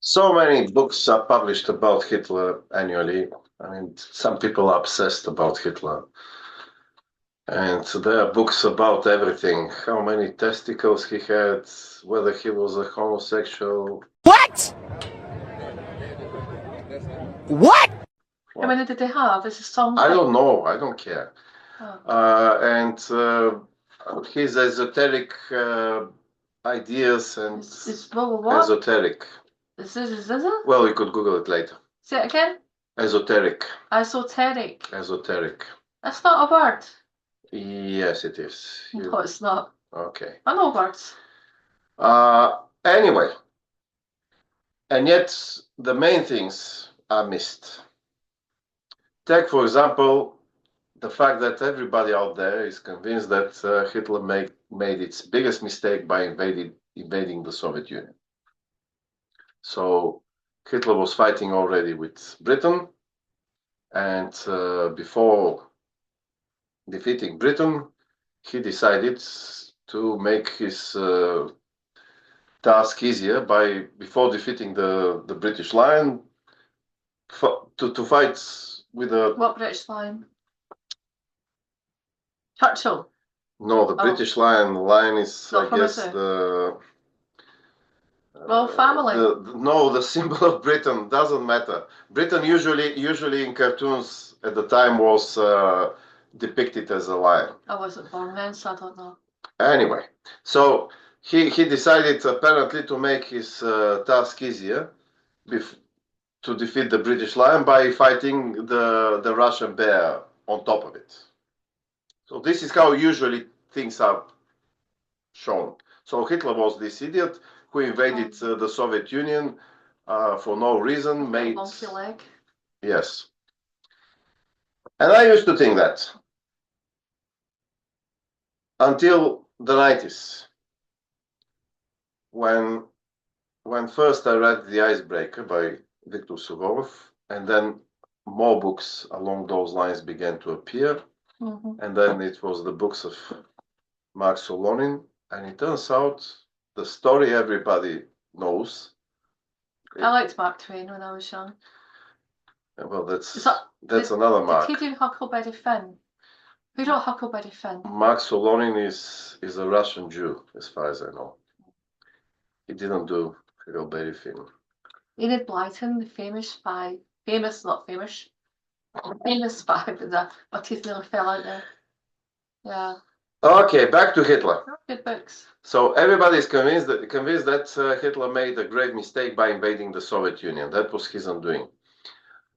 So many books are published about Hitler annually. I mean, some people are obsessed about Hitler. And there are books about everything. How many testicles he had, whether he was a homosexual. What? What? How many did they have? Is a song? I don't know. I don't care. Oh. And his esoteric ideas and What? esoteric. Is it? Well, you could Google it later. Say it again. Esoteric. Esoteric. Esoteric. That's not a word. Yes, it is. No, it's not. Okay. I know words. Anyway, and yet the main things are missed. Take, for example, the fact that everybody out there is convinced that Hitler made its biggest mistake by invading the Soviet Union. So Hitler was fighting already with Britain, and before defeating Britain, he decided to make his task easier before defeating the British Lion to fight with a. What British Lion? Churchill. No, the British Lion. The lion is, Not I guess, the. Well, family. The symbol of Britain doesn't matter. Britain usually in cartoons at the time was depicted as a lion. I wasn't born then, so I don't know. Anyway, so he decided apparently to make his task easier to defeat the British Lion by fighting the Russian bear on top of it. So this is how usually things are shown. So Hitler was this idiot who invaded the Soviet Union for no reason. Made monkey leg. Yes. And I used to think that until the 90s, when first I read The Icebreaker by Viktor Suvorov, and then more books along those lines began to appear. Mm-hmm. And then it was the books of Mark Solonin, and it turns out the story everybody knows. I liked Mark Twain when I was young. Well, that's another Mark. Did he do Huckleberry Finn? Who wrote Huckleberry Finn? Mark Solonin is a Russian Jew, as far as I know. He didn't do Huckleberry Finn. Enid Blyton, the famous spy. Famous, not famous. Famous spy, but my teeth nearly fell out there. Yeah. Okay, back to Hitler. Good books. So everybody is convinced that Hitler made a great mistake by invading the Soviet Union. That was his undoing.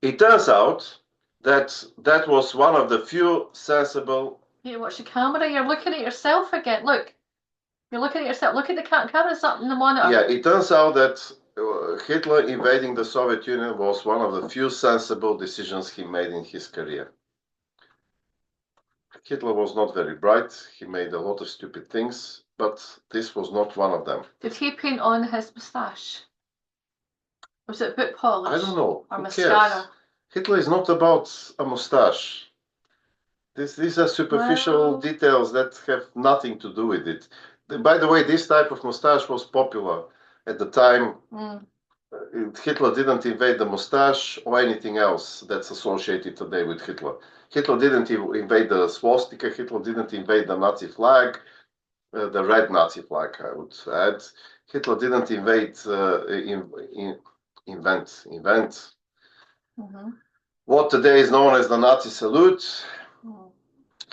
It turns out that was one of the few sensible. You watch the camera. You're looking at yourself again. Look, you're looking at yourself. Look at the camera's up in the monitor. Yeah, it turns out that Hitler invading the Soviet Union was one of the few sensible decisions he made in his career. Hitler was not very bright. He made a lot of stupid things, but this was not one of them. Did he paint on his moustache? Was it boot polish? I don't know. Or Who mascara? cares? Hitler is not about a moustache. These are superficial details that have nothing to do with it. By the way, this type of moustache was popular at the time. Hitler didn't invade the moustache or anything else that's associated today with Hitler. Hitler didn't invade the swastika. Hitler didn't invade the Nazi flag, the red Nazi flag, I would add. Hitler didn't invade, invent. Mm-hmm. What today is known as the Nazi salute.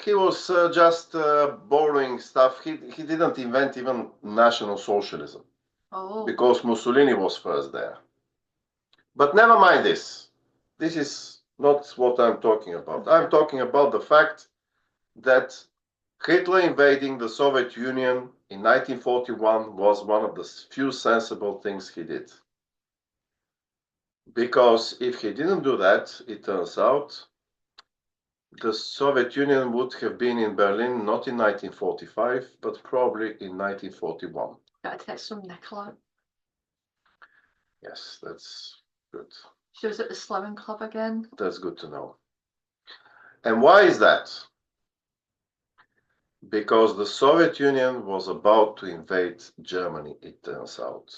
He was just borrowing stuff. He didn't invent even National Socialism. Because Mussolini was first there. But never mind this. This is not what I'm talking about. I'm talking about the fact that Hitler invading the Soviet Union in 1941 was one of the few sensible things he did. Because if he didn't do that, it turns out the Soviet Union would have been in Berlin not in 1945, but probably in 1941. Got a text from Nicola. Yes, that's good. She was at the Slimming Club again. That's good to know. And why is that? Because the Soviet Union was about to invade Germany, it turns out.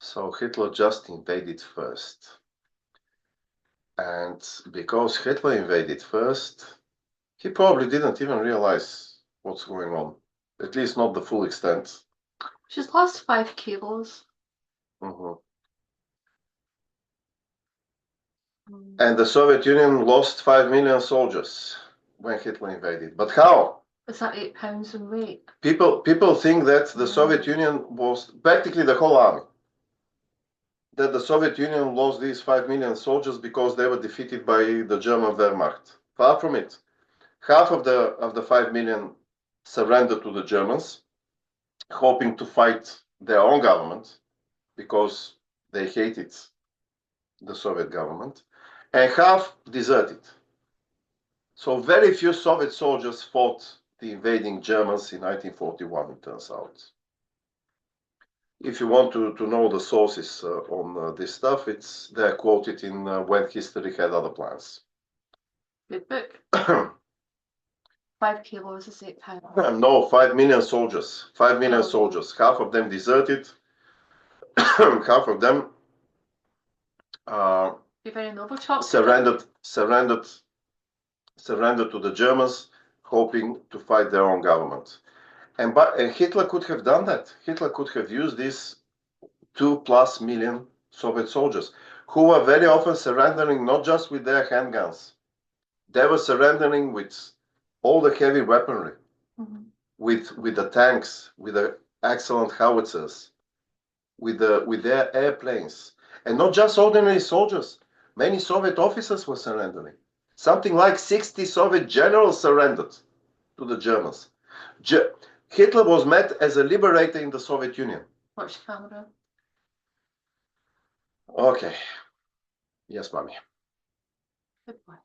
So Hitler just invaded first. And because Hitler invaded first, he probably didn't even realize what's going on. At least not the full extent. She's lost 5 kilos. Mhm. And the Soviet Union lost 5 million soldiers when Hitler invaded. But how? Is that 8 pounds in weight? People think that the Soviet Union was practically the whole army. That the Soviet Union lost these 5 million soldiers because they were defeated by the German Wehrmacht. Far from it. Half of the 5 million surrendered to the Germans, hoping to fight their own government because they hated the Soviet government, and half deserted. So very few Soviet soldiers fought the invading Germans in 1941, it turns out. If you want to know the sources on this stuff, they're quoted in When History Had Other Plans. Good book. 5 kilos is 8 pounds. No, 5 million soldiers. 5 million soldiers. Half of them deserted. Half of them surrendered to the Germans, hoping to fight their own government. And Hitler could have done that. Hitler could have used these 2+ million Soviet soldiers, who were very often surrendering not just with their handguns. They were surrendering with all the heavy weaponry, with the tanks, with the excellent howitzers, with their airplanes. And not just ordinary soldiers. Many Soviet officers were surrendering. Something like 60 Soviet generals surrendered to the Germans. Hitler was met as a liberator in the Soviet Union. Watch the camera. Okay. Yes, mommy. Good boy.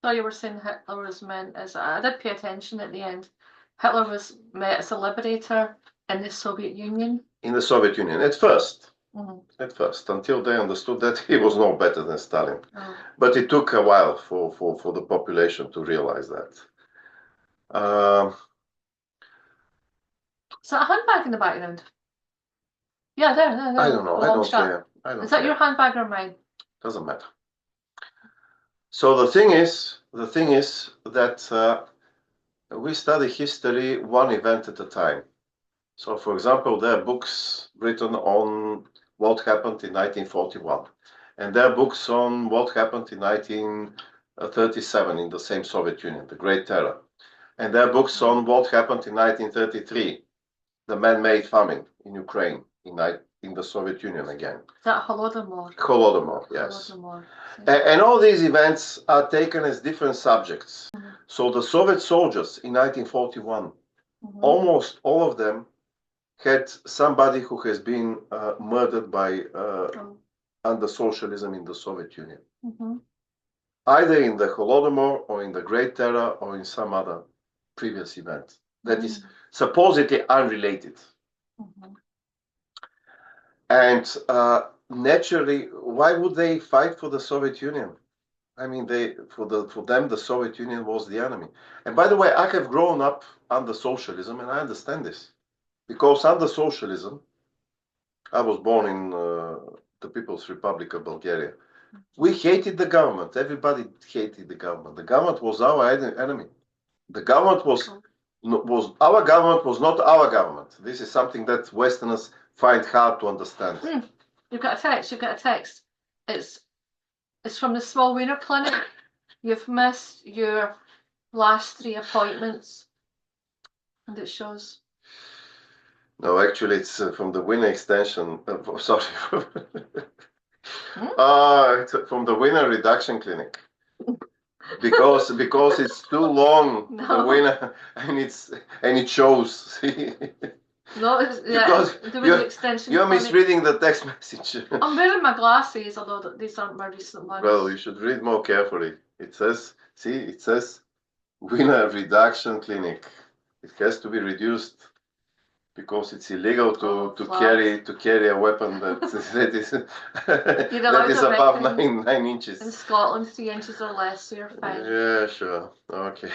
So you were saying Hitler was meant as, I did pay attention at the end. Hitler was met as a liberator in the Soviet Union. In the Soviet Union, at first. At first, until they understood that he was no better than Stalin. But it took a while for the population to realize that. Is that a handbag in the background? Yeah, there. I don't know. I don't care. Is that your handbag or mine? Doesn't matter. So the thing is that we study history one event at a time. So, for example, there are books written on what happened in 1941, and there are books on what happened in 1937 in the same Soviet Union, the Great Terror, and there are books on what happened in 1933, the man-made famine in Ukraine, in the Soviet Union again. Is that Holodomor? Holodomor, yes. Holodomor. And all these events are taken as different subjects. So the Soviet soldiers in 1941, almost all of them had somebody who has been murdered by under socialism in the Soviet Union. Either in the Holodomor or in the Great Terror or in some other previous event that is supposedly unrelated. And naturally, why would they fight for the Soviet Union? I mean, for them, the Soviet Union was the enemy. And by the way, I have grown up under socialism, and I understand this. Because under socialism, I was born in the People's Republic of Bulgaria. We hated the government. Everybody hated the government. The government was our enemy. The government was our government was not our government. This is something that Westerners find hard to understand. You've got a text. It's from the Small Wiener Clinic. You've missed your last 3 appointments. And it shows. No, actually, it's from the Wiener extension. Sorry. It's from the Wiener Reduction Clinic. Because it's too long, the Wiener, and it shows. No, the extension. You're misreading the text message. I'm wearing my glasses, although these aren't my recent ones. Well, you should read more carefully. It says Wiener Reduction Clinic. It has to be reduced because it's illegal to carry a weapon that is above 9 inches. In Scotland, 3 inches or less, so you're fine. Yeah, sure. Okay.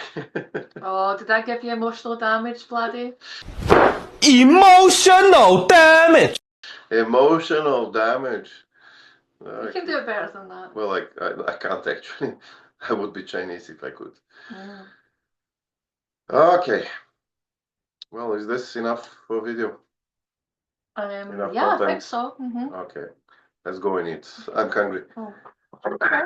Oh, did I give you emotional damage, Vladdy? Emotional damage. Emotional damage. You can do it better than that. Well, I can't actually. I would be Chinese if I could. Mm. Okay. Well, is this enough for video? Enough Yeah, I content? think so. Okay. Let's go and eat. I'm hungry. Oh. Okay.